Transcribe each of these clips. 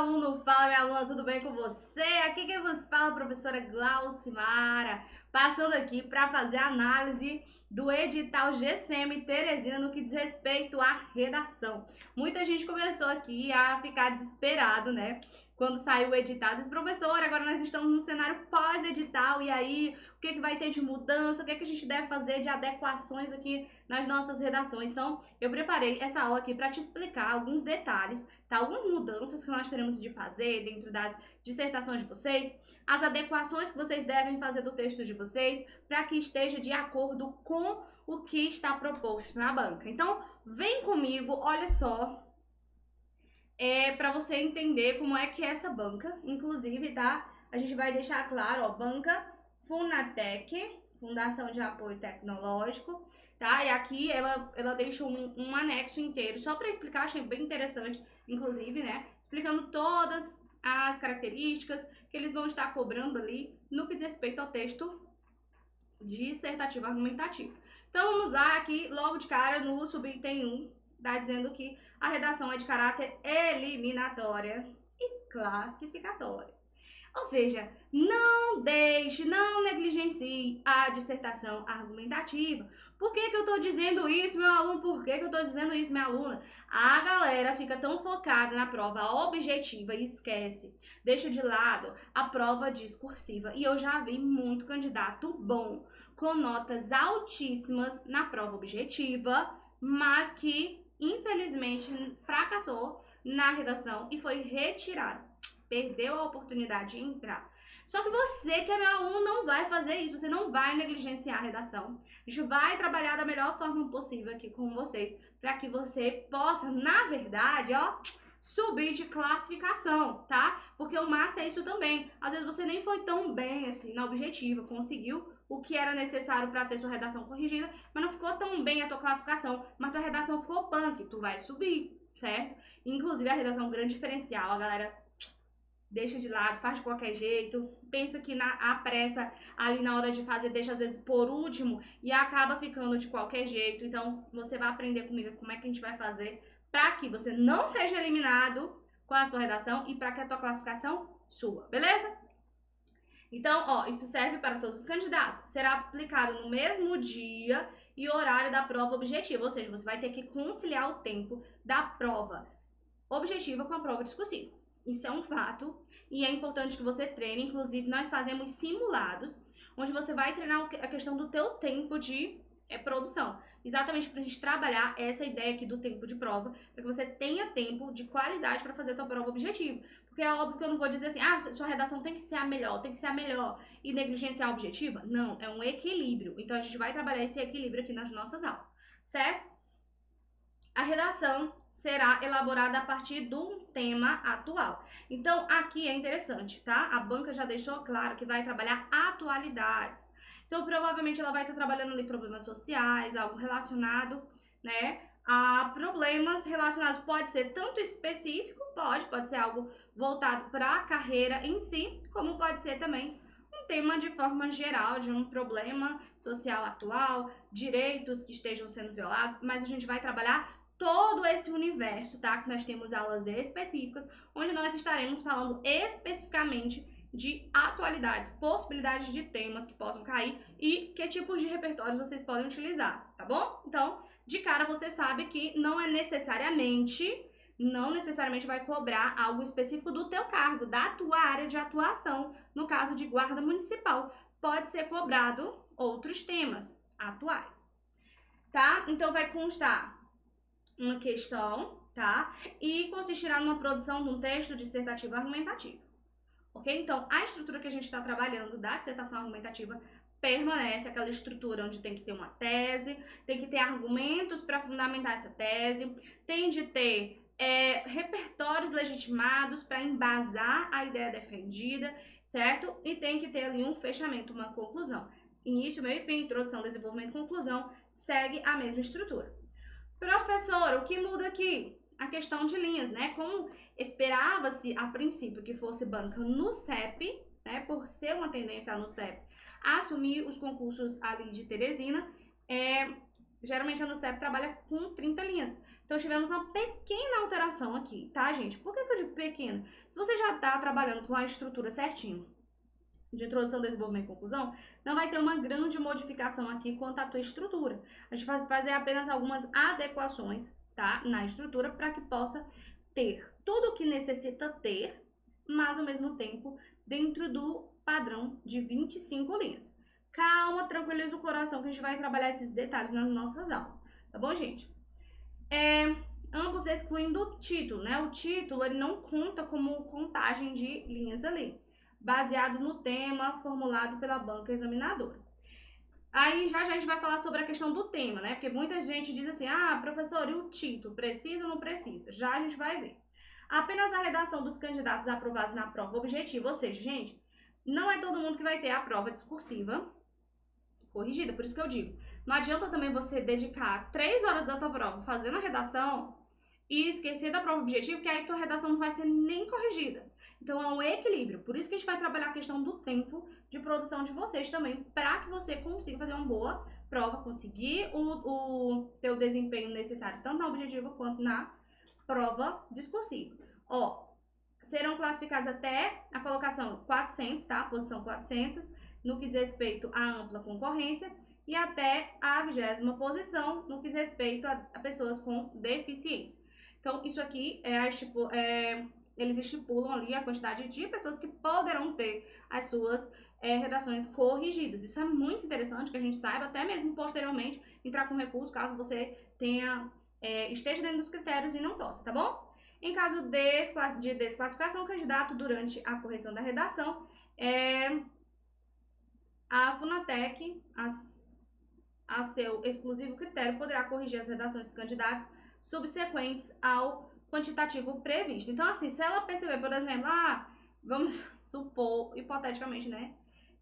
aluno, fala minha aluna, tudo bem com você? Aqui quem vos fala é a professora Glaucimara, passando aqui para fazer a análise do edital GCM Teresina no que diz respeito à redação. Muita gente começou aqui a ficar desesperado, né? Quando saiu o edital, diz, professor, agora nós estamos no cenário pós-edital, e aí, o que vai ter de mudança, o que a gente deve fazer de adequações aqui nas nossas redações? Então, eu preparei essa aula aqui para te explicar alguns detalhes, tá? Algumas mudanças que nós teremos de fazer dentro das dissertações de vocês, as adequações que vocês devem fazer do texto de vocês, para que esteja de acordo com o que está proposto na banca. Então, vem comigo, olha só, para você entender como é que é essa banca, inclusive, tá? A gente vai deixar claro, ó, banca Funatec, Fundação de Apoio Tecnológico, tá? E aqui ela deixou um anexo inteiro, só para explicar, achei bem interessante, inclusive, né? Explicando todas as características que eles vão estar cobrando ali no que diz respeito ao texto dissertativo argumentativo. Então, vamos lá aqui, logo de cara, no subitem 1, tá dizendo que a redação é de caráter eliminatória e classificatória. Ou seja, não negligencie a dissertação argumentativa. Por que eu estou dizendo isso, meu aluno? Por que eu estou dizendo isso, minha aluna? A galera fica tão focada na prova objetiva e esquece, deixa de lado a prova discursiva. E eu já vi muito candidato bom, com notas altíssimas na prova objetiva, mas que infelizmente fracassou na redação e foi retirado. Perdeu a oportunidade de entrar. Só que você, que é meu aluno, não vai fazer isso. Você não vai negligenciar a redação. A gente vai trabalhar da melhor forma possível aqui com vocês, para que você possa, na verdade, ó, subir de classificação, tá? Porque o massa é isso também. Às vezes você nem foi tão bem assim na objetiva, conseguiu o que era necessário para ter sua redação corrigida, mas não ficou tão bem a tua classificação, mas tua redação ficou punk, tu vai subir, certo? Inclusive a redação é um grande diferencial, a galera deixa de lado, faz de qualquer jeito, pensa que a pressa ali na hora de fazer deixa às vezes por último e acaba ficando de qualquer jeito. Então você vai aprender comigo como é que a gente vai fazer para que você não seja eliminado com a sua redação e para que a tua classificação suba, beleza? Então, ó, isso serve para todos os candidatos. Será aplicado no mesmo dia e horário da prova objetiva, ou seja, você vai ter que conciliar o tempo da prova objetiva com a prova discursiva. Isso é um fato e é importante que você treine. Inclusive, nós fazemos simulados, onde você vai treinar a questão do teu tempo de produção. Exatamente para a gente trabalhar essa ideia aqui do tempo de prova, para que você tenha tempo de qualidade para fazer a tua prova objetiva. Porque é óbvio que eu não vou dizer assim, ah, sua redação tem que ser a melhor, e negligenciar a objetiva. Não, é um equilíbrio. Então, a gente vai trabalhar esse equilíbrio aqui nas nossas aulas, certo? A redação será elaborada a partir do tema atual. Então, aqui é interessante, tá? A banca já deixou claro que vai trabalhar atualidades. Então, provavelmente ela vai estar trabalhando ali problemas sociais, algo relacionado, né, a problemas relacionados, pode ser tanto específico, pode ser algo voltado para a carreira em si, como pode ser também um tema de forma geral, de um problema social atual, direitos que estejam sendo violados, mas a gente vai trabalhar todo esse universo, tá? Que nós temos aulas específicas, onde nós estaremos falando especificamente de atualidades, possibilidades de temas que possam cair e que tipos de repertórios vocês podem utilizar, tá bom? Então, de cara você sabe que não necessariamente vai cobrar algo específico do teu cargo, da tua área de atuação, no caso de guarda municipal. Pode ser cobrado outros temas atuais, tá? Então, vai constar uma questão, tá? E consistirá numa produção de um texto dissertativo argumentativo, ok? Então, a estrutura que a gente está trabalhando da dissertação argumentativa permanece aquela estrutura onde tem que ter uma tese, tem que ter argumentos para fundamentar essa tese, tem de ter repertórios legitimados para embasar a ideia defendida, certo? E tem que ter ali um fechamento, uma conclusão. Início, meio e fim, introdução, desenvolvimento, conclusão, segue a mesma estrutura. Professor, o que muda aqui? A questão de linhas, né? Como esperava-se a princípio que fosse banca no CEP, né? Por ser uma tendência no CEP a assumir os concursos ali de Teresina, geralmente a NUCEP trabalha com 30 linhas. Então, Então, tivemos uma pequena alteração aqui, tá, gente? Por que eu digo pequena? Se você já tá trabalhando com a estrutura certinho, de introdução, desenvolvimento e conclusão, não vai ter uma grande modificação aqui quanto à tua estrutura. A gente vai fazer apenas algumas adequações, tá, na estrutura para que possa ter tudo o que necessita ter, mas ao mesmo tempo dentro do padrão de 25 linhas. Calma, tranquiliza o coração que a gente vai trabalhar esses detalhes nas nossas aulas, tá bom, gente? Ambos excluindo o título, né? O título, ele não conta como contagem de linhas ali, baseado no tema formulado pela banca examinadora. Aí já a gente vai falar sobre a questão do tema, né? Porque muita gente diz assim, ah, professor, e o título, precisa ou não precisa? Já a gente vai ver. Apenas a redação dos candidatos aprovados na prova objetiva, ou seja, gente, não é todo mundo que vai ter a prova discursiva corrigida, por isso que eu digo, não adianta também você dedicar 3 horas da tua prova fazendo a redação e esquecer da prova objetiva, que aí tua redação não vai ser nem corrigida. Então é um equilíbrio, por isso que a gente vai trabalhar a questão do tempo de produção de vocês também, para que você consiga fazer uma boa prova, conseguir o teu desempenho necessário, tanto na objetiva quanto na prova discursiva. Ó, serão classificados até a colocação 400, tá? Posição 400, no que diz respeito à ampla concorrência, e até a 20ª posição, no que diz respeito a pessoas com deficiência. Então, isso aqui eles estipulam ali a quantidade de pessoas que poderão ter as suas redações corrigidas. Isso é muito interessante que a gente saiba, até mesmo posteriormente entrar com recurso, caso você esteja dentro dos critérios e não possa, tá bom? Em caso de desclassificação, o candidato, durante a correção da redação, a Funatec, a seu exclusivo critério, poderá corrigir as redações dos candidatos subsequentes ao quantitativo previsto. Então, assim, se ela perceber, por exemplo, vamos supor, hipoteticamente, né,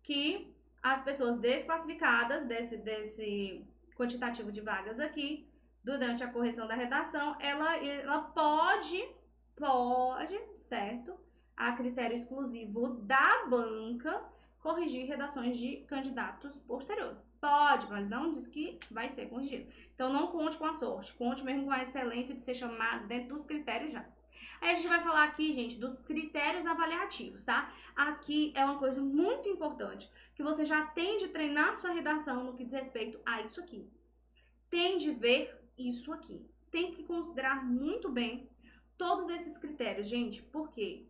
que as pessoas desclassificadas desse quantitativo de vagas aqui, durante a correção da redação, ela pode, certo, a critério exclusivo da banca, corrigir redações de candidatos posteriores. Pode, mas não diz que vai ser corrigido. Então, não conte com a sorte, conte mesmo com a excelência de ser chamado dentro dos critérios já. Aí a gente vai falar aqui, gente, dos critérios avaliativos, tá? Aqui é uma coisa muito importante, que você já tem de treinar sua redação no que diz respeito a isso aqui. Tem de ver isso aqui. Tem que considerar muito bem todos esses critérios, gente. Por quê?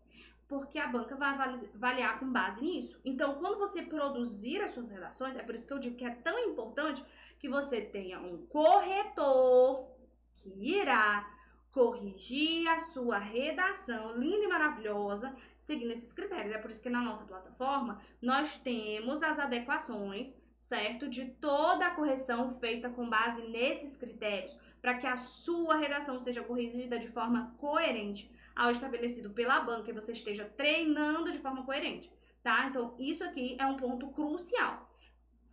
Porque a banca vai avaliar com base nisso. Então, quando você produzir as suas redações, é por isso que eu digo que é tão importante que você tenha um corretor que irá corrigir a sua redação linda e maravilhosa, seguindo esses critérios. É por isso que na nossa plataforma nós temos as adequações, certo? De toda a correção feita com base nesses critérios, para que a sua redação seja corrigida de forma coerente ao estabelecido pela banca e você esteja treinando de forma coerente, tá? Então, isso aqui é um ponto crucial.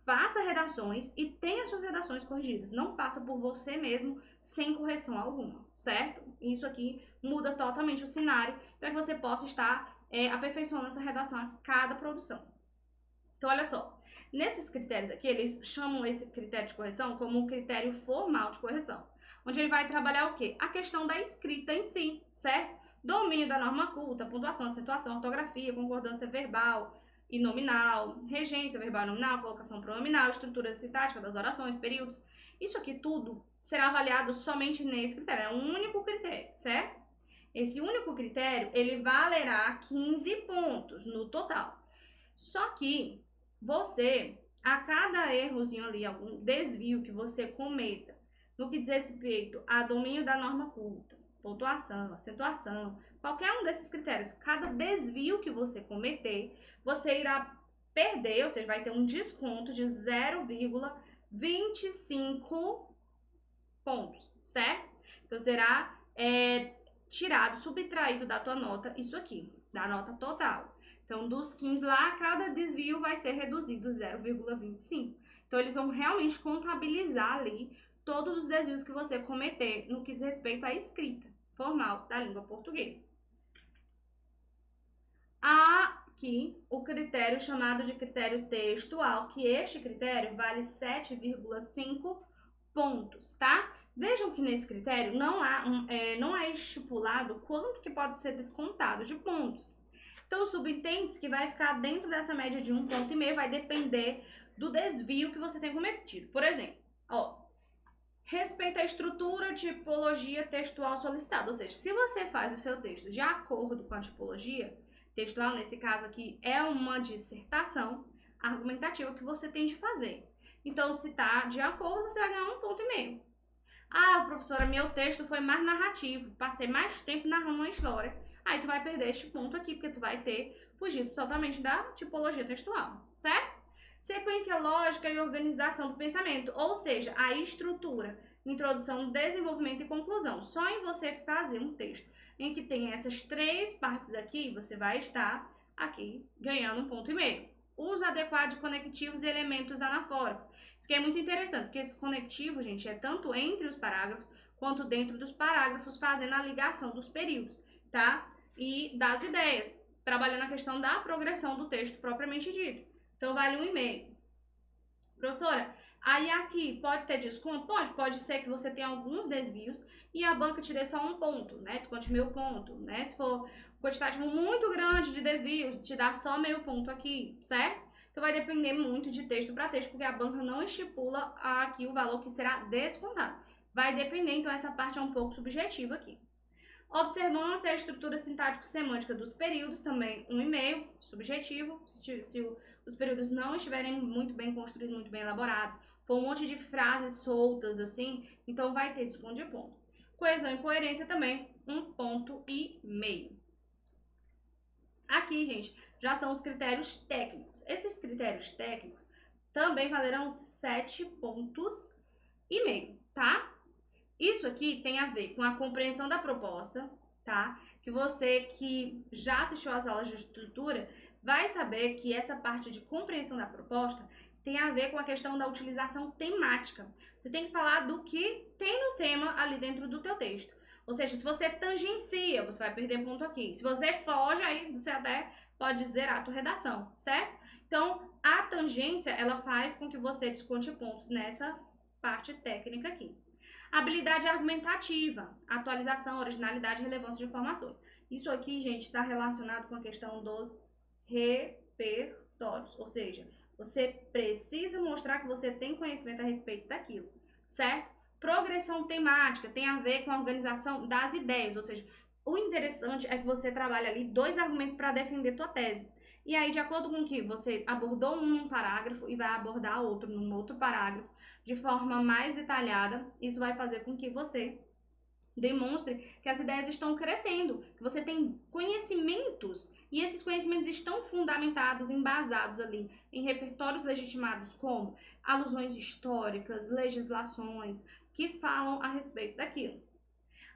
Faça redações e tenha suas redações corrigidas. Não faça por você mesmo sem correção alguma, certo? Isso aqui muda totalmente o cenário para que você possa estar aperfeiçoando essa redação a cada produção. Então, olha só. Nesses critérios aqui, eles chamam esse critério de correção como um critério formal de correção, onde ele vai trabalhar o quê? A questão da escrita em si, certo? Domínio da norma culta, pontuação, acentuação, ortografia, concordância verbal e nominal, regência verbal e nominal, colocação pronominal, estrutura sintática das orações, períodos. Isso aqui tudo será avaliado somente nesse critério, é um único critério, certo? Esse único critério, ele valerá 15 pontos no total. Só que você, a cada errozinho ali, algum desvio que você cometa, no que diz respeito a domínio da norma culta, pontuação, acentuação, qualquer um desses critérios, cada desvio que você cometer, você irá perder, ou seja, vai ter um desconto de 0,25 pontos, certo? Então, será tirado, subtraído da tua nota isso aqui, da nota total. Então, dos 15 lá, cada desvio vai ser reduzido 0,25. Então, eles vão realmente contabilizar ali todos os desvios que você cometer no que diz respeito à escrita formal da língua portuguesa. Aqui, o critério chamado de critério textual, que este critério vale 7,5 pontos, tá? Vejam que nesse critério não é estipulado quanto que pode ser descontado de pontos. Então, subentende-se que vai ficar dentro dessa média de 1,5 ponto, vai depender do desvio que você tem cometido. Por exemplo, ó, respeito à estrutura, tipologia textual solicitada. Ou seja, se você faz o seu texto de acordo com a tipologia textual, nesse caso aqui é uma dissertação argumentativa que você tem de fazer. Então, se está de acordo, você vai ganhar 1,5 ponto. Ah, professora, meu texto foi mais narrativo, passei mais tempo narrando uma história. Aí tu vai perder este ponto aqui, porque tu vai ter fugido totalmente da tipologia textual, certo? Sequência lógica e organização do pensamento, ou seja, a estrutura, introdução, desenvolvimento e conclusão. Só em você fazer um texto em que tem essas 3 partes aqui, você vai estar aqui ganhando 1,5 ponto. Uso adequado de conectivos e elementos anafóricos. Isso aqui é muito interessante, porque esse conectivo, gente, é tanto entre os parágrafos quanto dentro dos parágrafos, fazendo a ligação dos períodos, tá? E das ideias, trabalhando a questão da progressão do texto propriamente dito. Então, vale 1,5. Professora, aí aqui pode ter desconto? Pode ser que você tenha alguns desvios e a banca te dê só 1 ponto, né? Desconte meio ponto, né? Se for um quantitativo muito grande de desvios, te dá só meio ponto aqui, certo? Então, vai depender muito de texto para texto, porque a banca não estipula aqui o valor que será descontado. Vai depender, então essa parte é um pouco subjetiva aqui. Observância e a estrutura sintático-semântica dos períodos, também 1,5, subjetivo. Se os períodos não estiverem muito bem construídos, muito bem elaborados, for um monte de frases soltas assim, então vai ter desconto de ponto. Coesão e coerência também, 1,5 ponto. Aqui, gente, já são os critérios técnicos. Esses critérios técnicos também valerão 7,5 pontos, tá? Isso aqui tem a ver com a compreensão da proposta, tá? Que você que já assistiu às aulas de estrutura vai saber que essa parte de compreensão da proposta tem a ver com a questão da utilização temática. Você tem que falar do que tem no tema ali dentro do teu texto. Ou seja, se você tangencia, você vai perder ponto aqui. Se você foge, aí você até pode zerar a tua redação, certo? Então, a tangência, ela faz com que você desconte pontos nessa parte técnica aqui. Habilidade argumentativa, atualização, originalidade e relevância de informações. Isso aqui, gente, está relacionado com a questão dos repertórios. Ou seja, você precisa mostrar que você tem conhecimento a respeito daquilo, certo? Progressão temática tem a ver com a organização das ideias. Ou seja, o interessante é que você trabalha ali 2 argumentos para defender tua tese. E aí, de acordo com que você abordou um num parágrafo e vai abordar outro num outro parágrafo, de forma mais detalhada, isso vai fazer com que você demonstre que as ideias estão crescendo, que você tem conhecimentos e esses conhecimentos estão fundamentados, embasados ali em repertórios legitimados como alusões históricas, legislações que falam a respeito daquilo.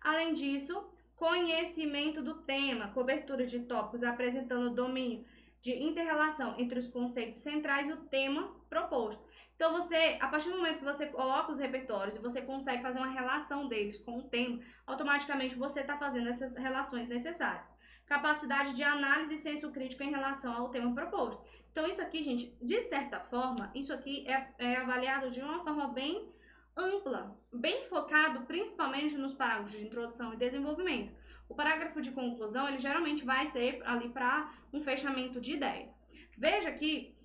Além disso, conhecimento do tema, cobertura de tópicos apresentando domínio de inter-relação entre os conceitos centrais e o tema proposto. Então, você, a partir do momento que você coloca os repertórios e você consegue fazer uma relação deles com o tema, automaticamente você está fazendo essas relações necessárias. Capacidade de análise e senso crítico em relação ao tema proposto. Então, isso aqui, gente, de certa forma, isso aqui é avaliado de uma forma bem ampla, bem focado principalmente nos parágrafos de introdução e desenvolvimento. O parágrafo de conclusão, ele geralmente vai ser ali para um fechamento de ideia. Veja aqui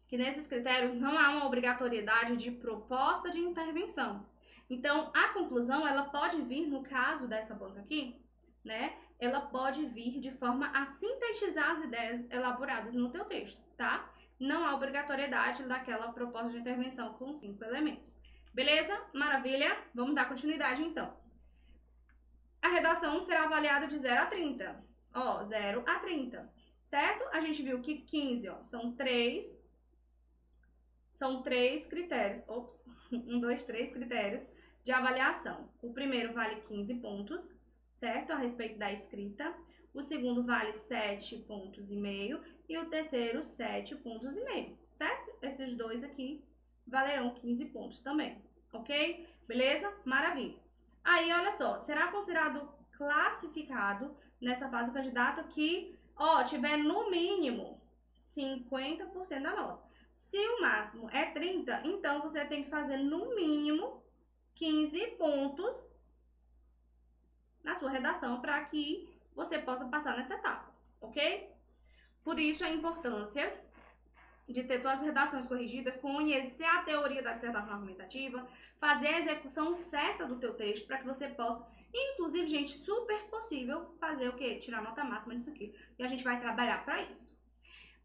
que nesses critérios não há uma obrigatoriedade de proposta de intervenção. Então, a conclusão, ela pode vir, no caso dessa banca aqui, né? Ela pode vir de forma a sintetizar as ideias elaboradas no teu texto, tá? Não há obrigatoriedade daquela proposta de intervenção com 5 elementos. Beleza? Maravilha? Vamos dar continuidade, então. A redação será avaliada de 0 a 30. Ó, 0 a 30, certo? A gente viu que 15, ó, são 3 critérios, 3 critérios de avaliação. O primeiro vale 15 pontos, certo? A respeito da escrita. O segundo vale 7,5 pontos e o terceiro 7,5 pontos, certo? Esses dois aqui valerão 15 pontos também, ok? Beleza? Maravilha. Aí, olha só, será considerado classificado nessa fase o candidato que, ó, tiver no mínimo 50% da nota. Se o máximo é 30, então você tem que fazer no mínimo 15 pontos na sua redação para que você possa passar nessa etapa, ok? Por isso a importância de ter todas as redações corrigidas, conhecer a teoria da dissertação argumentativa, fazer a execução certa do teu texto para que você possa, inclusive, gente, super possível fazer o quê? Tirar nota máxima disso aqui. E a gente vai trabalhar para isso.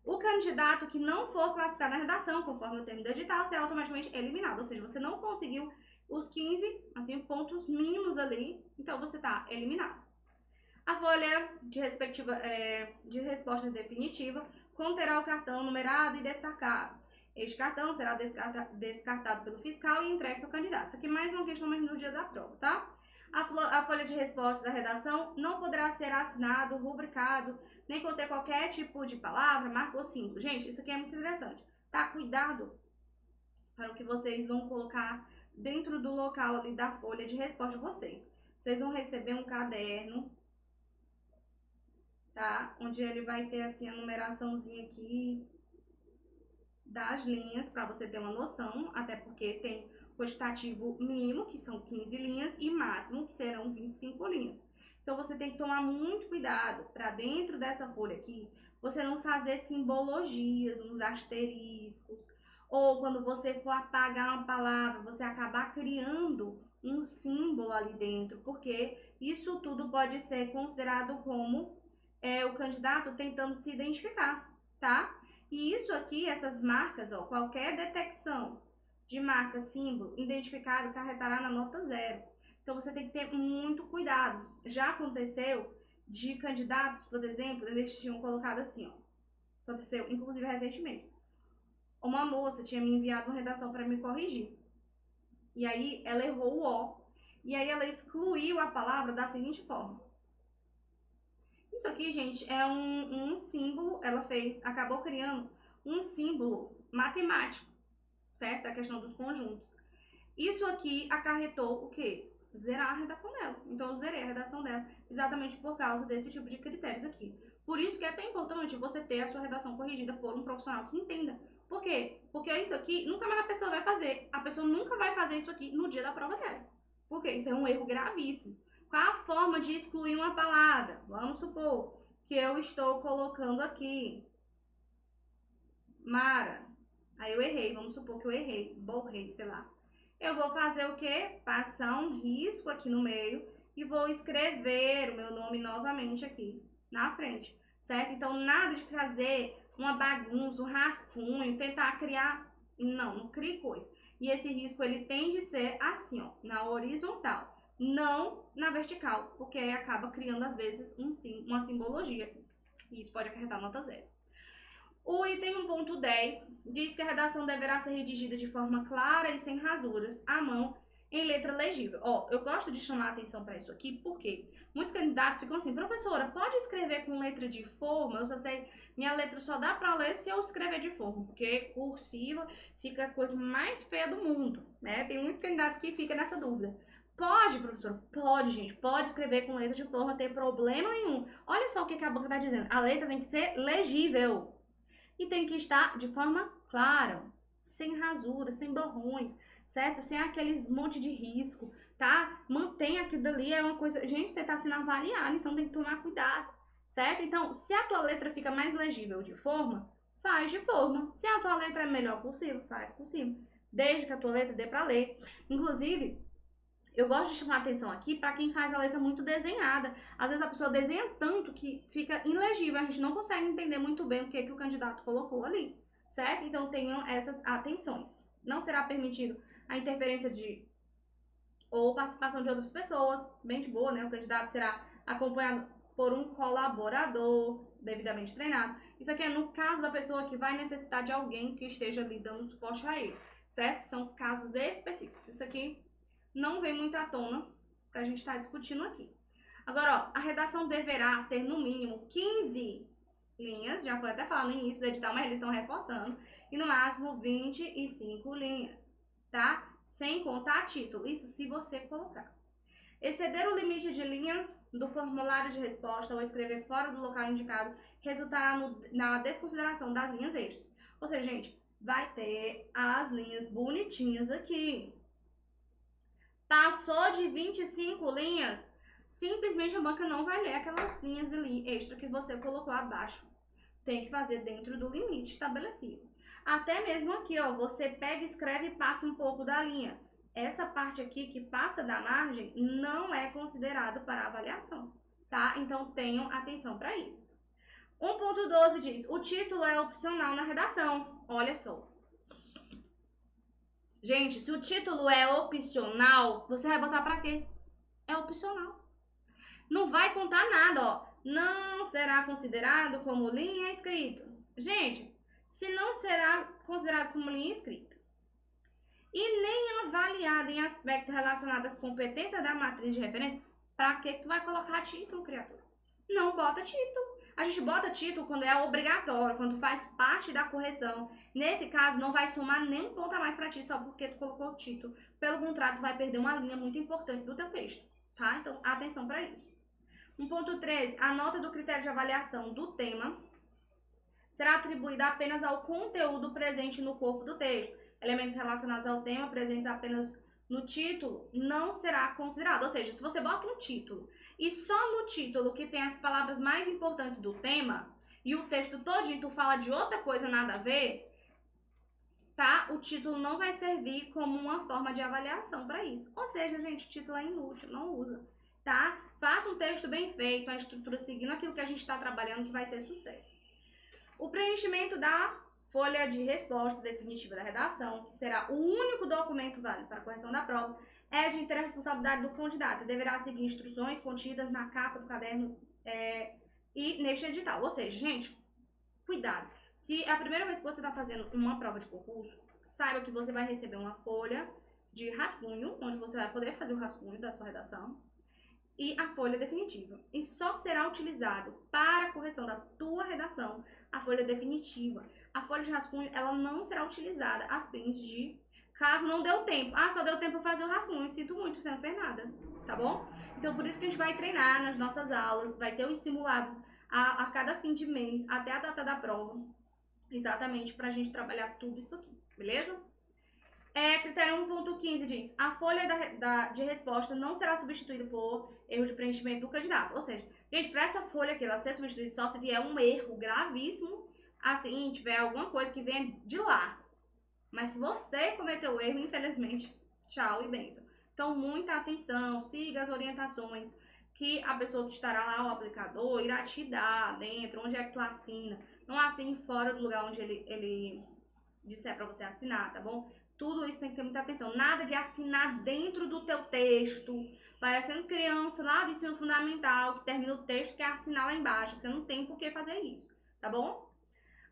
O candidato que não for classificado na redação, conforme o termo do edital, será automaticamente eliminado. Ou seja, você não conseguiu os 15, assim, pontos mínimos ali, então você está eliminado. A folha de resposta definitiva conterá o cartão numerado e destacado. Este cartão será descartado pelo fiscal e entregue para o candidato. Isso aqui é mais uma questão mais no dia da prova, tá? A folha de resposta da redação não poderá ser assinado, rubricado, nem conter qualquer tipo de palavra, marca ou símbolo. Gente, isso aqui é muito interessante, tá? Cuidado para o que vocês vão colocar dentro do local ali da folha de resposta de vocês. Vocês vão receber um caderno, tá? Onde ele vai ter assim a numeraçãozinha aqui das linhas para você ter uma noção, até porque tem quantitativo mínimo, que são 15 linhas, e máximo, que serão 25 linhas. Então você tem que tomar muito cuidado para dentro dessa folha aqui, você não fazer simbologias, uns asteriscos, ou quando você for apagar uma palavra, você acabar criando um símbolo ali dentro, porque isso tudo pode ser considerado como o candidato tentando se identificar, tá? E isso aqui, essas marcas, ó, qualquer detecção de marca, símbolo, identificado, acarretará na nota 0. Então, você tem que ter muito cuidado. Já aconteceu de candidatos, por exemplo, eles tinham colocado assim, ó. Aconteceu, inclusive, recentemente. Uma moça tinha me enviado uma redação para me corrigir. E aí, ela errou o O. E aí, ela excluiu a palavra da seguinte forma. Isso aqui, gente, é um símbolo, ela acabou criando um símbolo matemático, certo? A questão dos conjuntos. Isso aqui acarretou o quê? Zerar a redação dela. Então, eu zerei a redação dela exatamente por causa desse tipo de critérios aqui. Por isso que é tão importante você ter a sua redação corrigida por um profissional que entenda. Por quê? Porque isso aqui nunca mais a pessoa vai fazer. A pessoa nunca vai fazer isso aqui no dia da prova dela. Por quê? Isso é um erro gravíssimo. Qual a forma de excluir uma palavra? Vamos supor que eu estou colocando aqui Mara. Aí eu errei, vamos supor que eu errei, borrei, sei lá. Eu vou fazer o quê? Passar um risco aqui no meio e vou escrever o meu nome novamente aqui na frente, certo? Então, nada de fazer uma bagunça, um rascunho, tentar criar... Não crie coisa. E esse risco, ele tende a ser assim, ó, na horizontal, não na vertical, porque aí acaba criando, às vezes, uma simbologia. E isso pode acarretar nota 0. O item 1.10 diz que a redação deverá ser redigida de forma clara e sem rasuras, à mão, em letra legível. Ó, eu gosto de chamar a atenção para isso aqui, porque muitos candidatos ficam assim, professora, pode escrever com letra de forma? Eu só sei, minha letra só dá para ler se eu escrever de forma, porque cursiva fica a coisa mais feia do mundo, né? Tem muito candidato que fica nessa dúvida. Pode, professora? Pode, gente. Pode escrever com letra de forma, não tem problema nenhum. Olha só o que a banca está dizendo. A letra tem que ser legível. E tem que estar de forma clara, sem rasura, sem borrões, certo? Sem aqueles monte de risco, tá? Mantém aquilo dali, é uma coisa... Gente, você tá sendo avaliado, então tem que tomar cuidado, certo? Então, se a tua letra fica mais legível de forma, faz de forma. Se a tua letra é melhor possível, faz por cima. Desde que a tua letra dê pra ler. Inclusive, eu gosto de chamar a atenção aqui para quem faz a letra muito desenhada. Às vezes a pessoa desenha tanto que fica ilegível, a gente não consegue entender muito bem o que o candidato colocou ali, certo? Então tenham essas atenções. Não será permitido a interferência ou participação de outras pessoas, bem de boa, né? O candidato será acompanhado por um colaborador devidamente treinado. Isso aqui é no caso da pessoa que vai necessitar de alguém que esteja ali dando suporte a ele, certo? Que são os casos específicos. Isso aqui não vem muito à tona pra gente estar discutindo aqui. Agora, ó, a redação deverá ter no mínimo 15 linhas, já foi até falado no início do edital, mas eles estão reforçando, e no máximo 25 linhas, tá? Sem contar título, isso se você colocar. Exceder o limite de linhas do formulário de resposta ou escrever fora do local indicado resultará na desconsideração das linhas extras. Ou seja, gente, vai ter as linhas bonitinhas aqui. Passou de 25 linhas, simplesmente a banca não vai ler aquelas linhas ali extra que você colocou abaixo. Tem que fazer dentro do limite estabelecido. Até mesmo aqui, ó, você pega, escreve e passa um pouco da linha. Essa parte aqui que passa da margem não é considerado para avaliação, tá? Então tenham atenção para isso. 1.12 diz, o título é opcional na redação. Olha só. Gente, se o título é opcional, você vai botar para quê? É opcional. Não vai contar nada, ó. Não será considerado como linha escrita. Gente, se não será considerado como linha escrita e nem avaliado em aspecto relacionado às competências da matriz de referência, para que tu vai colocar título, criatura? Não bota título. A gente bota título quando é obrigatório, quando faz parte da correção. Nesse caso, não vai somar nem um ponto a mais para ti só porque tu colocou o título. Pelo contrário, tu vai perder uma linha muito importante do teu texto, tá? Então, atenção para isso. 1.13. A nota do critério de avaliação do tema será atribuída apenas ao conteúdo presente no corpo do texto. Elementos relacionados ao tema presentes apenas no título não será considerado. Ou seja, se você bota um título e só no título que tem as palavras mais importantes do tema e o texto todinho tu fala de outra coisa nada a ver, tá? O título não vai servir como uma forma de avaliação para isso. Ou seja, gente, o título é inútil, não usa, tá? Faça um texto bem feito, a estrutura seguindo aquilo que a gente está trabalhando que vai ser sucesso. O preenchimento da folha de resposta definitiva da redação, que será o único documento válido para a correção da prova, é de inteira responsabilidade do candidato e deverá seguir instruções contidas na capa do caderno e neste edital. Ou seja, gente, cuidado. Se é a primeira vez que você está fazendo uma prova de concurso, saiba que você vai receber uma folha de rascunho, onde você vai poder fazer o rascunho da sua redação, e a folha definitiva. E só será utilizado para a correção da tua redação a folha definitiva. A folha de rascunho, ela não será utilizada a fins de, caso não deu tempo. Ah, só deu tempo para fazer o rascunho, sinto muito, você não fez nada, tá bom? Então, por isso que a gente vai treinar nas nossas aulas, vai ter os simulados a cada fim de mês, até a data da prova, exatamente para a gente trabalhar tudo isso aqui, beleza? Critério 1.15 diz, a folha de resposta não será substituída por erro de preenchimento do candidato. Ou seja, gente, para essa folha aqui, ela ser substituída só se vier um erro gravíssimo, assim, tiver alguma coisa que venha de lá. Mas se você cometeu o erro, infelizmente, tchau e benção. Então, muita atenção, siga as orientações que a pessoa que estará lá, o aplicador, irá te dar dentro, onde é que tu assina. Não assine fora do lugar onde ele disser para você assinar, tá bom? Tudo isso tem que ter muita atenção. Nada de assinar dentro do teu texto, parecendo criança lá do ensino fundamental, que termina o texto e quer assinar lá embaixo. Você não tem por que fazer isso, tá bom?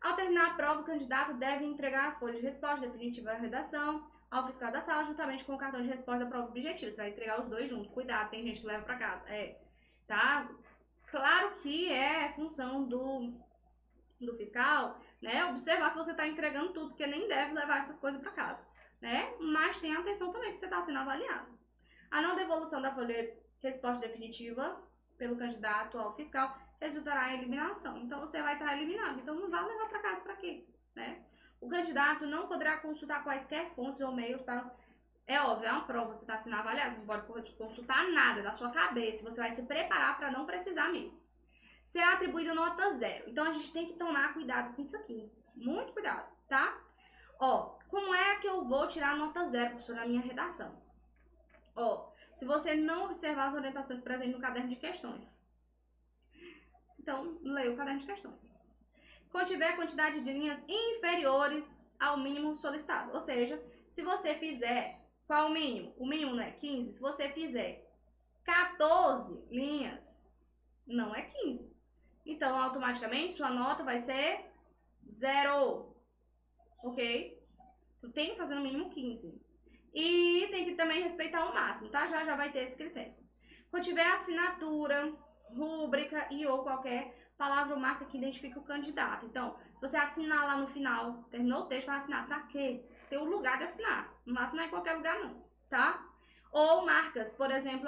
Ao terminar a prova, o candidato deve entregar a folha de resposta definitiva da redação ao fiscal da sala, juntamente com o cartão de resposta da prova objetiva. Você vai entregar os dois juntos. Cuidado, tem gente que leva para casa. Tá? Claro que é função do fiscal, né, observar se você está entregando tudo, porque nem deve levar essas coisas para casa, né? Mas tenha atenção também que você está sendo avaliado. A não devolução da folha de resposta definitiva pelo candidato ao fiscal resultará em eliminação. Então, você vai estar eliminado. Então, não vai levar para casa para quê, né? O candidato não poderá consultar quaisquer fontes ou meios para... É óbvio, é uma prova, você está sendo avaliado, você não pode consultar nada da sua cabeça, você vai se preparar para não precisar mesmo. Será atribuída nota 0. Então, a gente tem que tomar cuidado com isso aqui. Muito cuidado, tá? Ó, como é que eu vou tirar nota 0, professor, na minha redação? Ó, se você não observar as orientações presentes no caderno de questões. Então, leia o caderno de questões. Contiver quantidade de linhas inferiores ao mínimo solicitado. Ou seja, se você fizer... Qual o mínimo? O mínimo não é 15? Se você fizer 14 linhas, não é 15. Então, automaticamente, sua nota vai ser 0. Ok? Tu tem que fazer no mínimo 15. E tem que também respeitar o máximo, tá? Já vai ter esse critério. Quando tiver assinatura, rúbrica e ou qualquer palavra ou marca que identifique o candidato. Então, se você assinar lá no final, terminou o texto, vai assinar pra quê? Ter o lugar de assinar. Não vai assinar em qualquer lugar, não, tá? Ou marcas, por exemplo,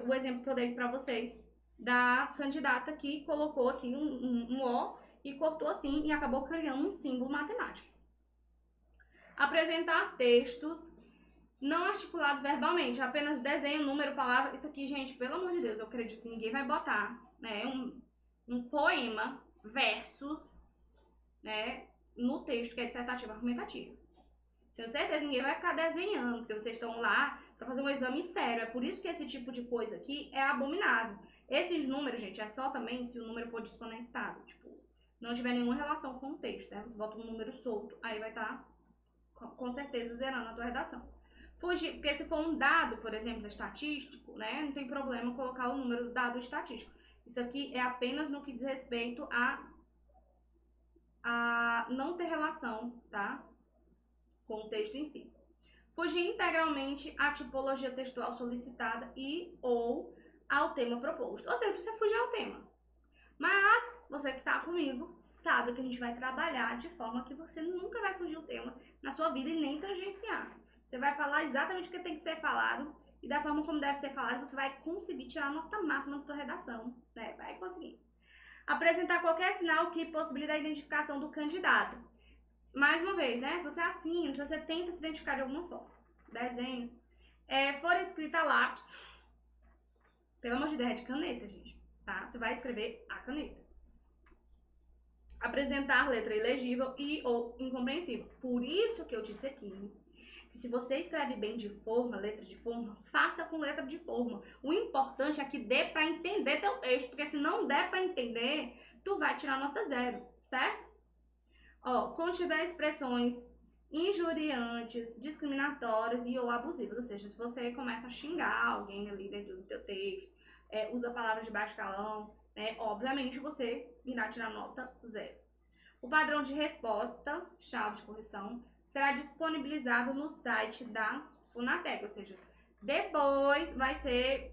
o exemplo que eu dei pra vocês, da candidata que colocou aqui um O e cortou assim e acabou criando um símbolo matemático. Apresentar textos não articulados verbalmente, apenas desenho, número, palavra. Isso aqui, gente, pelo amor de Deus, eu acredito que ninguém vai botar, né, um poema versus, né, no texto que é dissertativo argumentativo. Tenho certeza que ninguém vai ficar desenhando, porque vocês estão lá para fazer um exame sério. É por isso que esse tipo de coisa aqui é abominável. Esses números, gente, é só também se o número for desconectado, tipo, não tiver nenhuma relação com o texto, né? Você bota um número solto, aí vai estar com certeza zerando a tua redação. Fugir, porque se for um dado, por exemplo, estatístico, né, não tem problema colocar o número do dado estatístico. Isso aqui é apenas no que diz respeito a não ter relação, tá, com o texto em si. Fugir integralmente à tipologia textual solicitada e ou ao tema proposto. Ou seja, você fugir ao tema. Mas você que está comigo sabe que a gente vai trabalhar de forma que você nunca vai fugir o tema na sua vida e nem tangenciar. Você vai falar exatamente o que tem que ser falado e da forma como deve ser falado, você vai conseguir tirar a nota máxima da sua redação, né? Vai conseguir. Apresentar qualquer sinal que possibilite a identificação do candidato. Mais uma vez, né? Se você assina, se você tenta se identificar de alguma forma. Desenho. For escrita a lápis. Pelo amor de Deus, é de caneta, gente. Tá? Você vai escrever a caneta. Apresentar letra ilegível e ou incompreensível. Por isso que eu disse aqui que se você escreve bem de forma, letra de forma, faça com letra de forma. O importante é que dê para entender teu texto, porque se não der para entender, tu vai tirar nota 0, certo? Contiver expressões injuriantes, discriminatórias e ou abusivas, ou seja, se você começa a xingar alguém ali dentro do teu texto, usa palavras de baixo calão, obviamente você irá tirar nota 0. O padrão de resposta, chave de correção, será disponibilizado no site da Funatec, ou seja, depois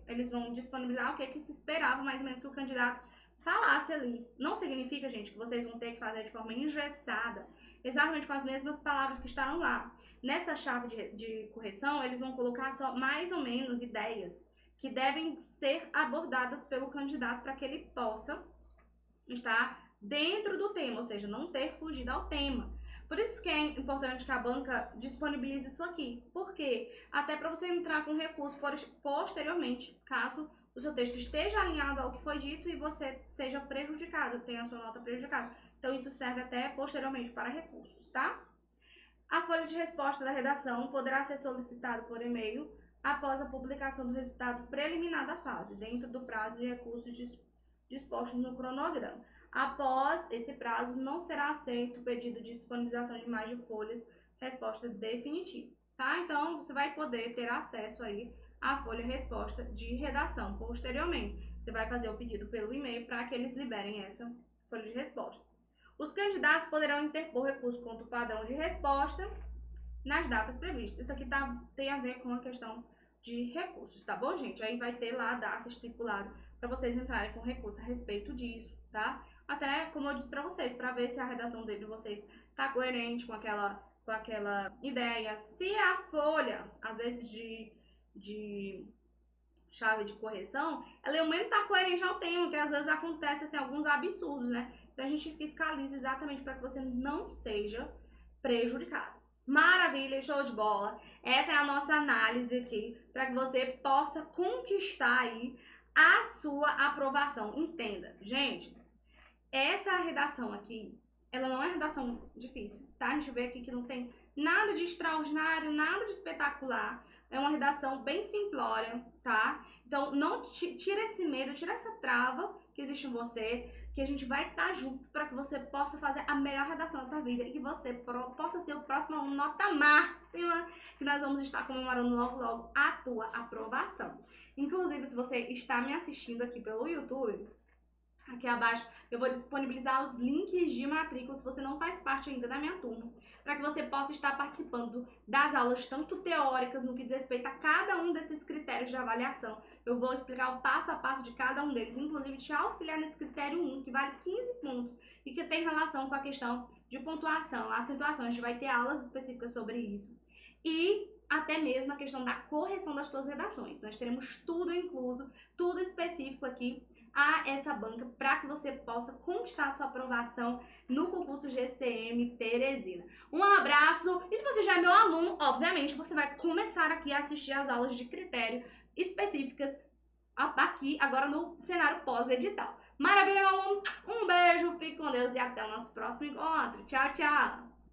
eles vão disponibilizar o que se esperava mais ou menos que o candidato falasse ali. Não significa, gente, que vocês vão ter que fazer de forma engessada, exatamente com as mesmas palavras que estarão lá. Nessa chave de correção, eles vão colocar só mais ou menos ideias que devem ser abordadas pelo candidato para que ele possa estar dentro do tema, ou seja, não ter fugido ao tema. Por isso que é importante que a banca disponibilize isso aqui. Por quê? Até para você entrar com recurso posteriormente, caso o seu texto esteja alinhado ao que foi dito e você seja prejudicado, tenha a sua nota prejudicada. Então, isso serve até posteriormente para recursos, tá? A folha de resposta da redação poderá ser solicitada por e-mail após a publicação do resultado preliminar da fase, dentro do prazo de recursos dispostos no cronograma. Após esse prazo, não será aceito o pedido de disponibilização de mais de folhas, resposta definitiva, tá? Então, você vai poder ter acesso aí à folha resposta de redação posteriormente. Você vai fazer o pedido pelo e-mail para que eles liberem essa folha de resposta. Os candidatos poderão interpor recurso contra o padrão de resposta nas datas previstas. Isso aqui tem a ver com a questão de recursos, tá bom, gente? Aí vai ter lá a data estipulada para vocês entrarem com recurso a respeito disso, tá? Até, como eu disse para vocês, para ver se a redação de vocês tá coerente com aquela ideia. Se a folha, às vezes de chave de correção, ela ao menos tá coerente ao tema, porque às vezes acontece assim, alguns absurdos, né? Então a gente fiscaliza exatamente para que você não seja prejudicado. Maravilha, show de bola. Essa é a nossa análise aqui, para que você possa conquistar aí a sua aprovação. Entenda, gente, essa redação aqui, ela não é redação difícil, tá? A gente vê aqui que não tem nada de extraordinário, nada de espetacular. É uma redação bem simplória, tá? Então, não tira esse medo, tira essa trava que existe em você, que a gente vai estar junto para que você possa fazer a melhor redação da sua vida e que você possa ser o próximo aluno nota máxima, que nós vamos estar comemorando logo, logo a tua aprovação. Inclusive, se você está me assistindo aqui pelo YouTube, aqui abaixo eu vou disponibilizar os links de matrícula se você não faz parte ainda da minha turma, para que você possa estar participando das aulas tanto teóricas no que diz respeito a cada um desses critérios de avaliação. Eu vou explicar o passo a passo de cada um deles, inclusive te auxiliar nesse critério 1, que vale 15 pontos e que tem relação com a questão de pontuação, acentuação. A gente vai ter aulas específicas sobre isso. E até mesmo a questão da correção das suas redações. Nós teremos tudo incluso, tudo específico aqui a essa banca para que você possa conquistar sua aprovação no concurso GCM Teresina. Um abraço, e se você já é meu aluno, obviamente você vai começar aqui a assistir às aulas de critério específicas aqui agora no cenário pós-edital. Maravilha, meu aluno? Um beijo, fique com Deus e até o nosso próximo encontro. Tchau, tchau!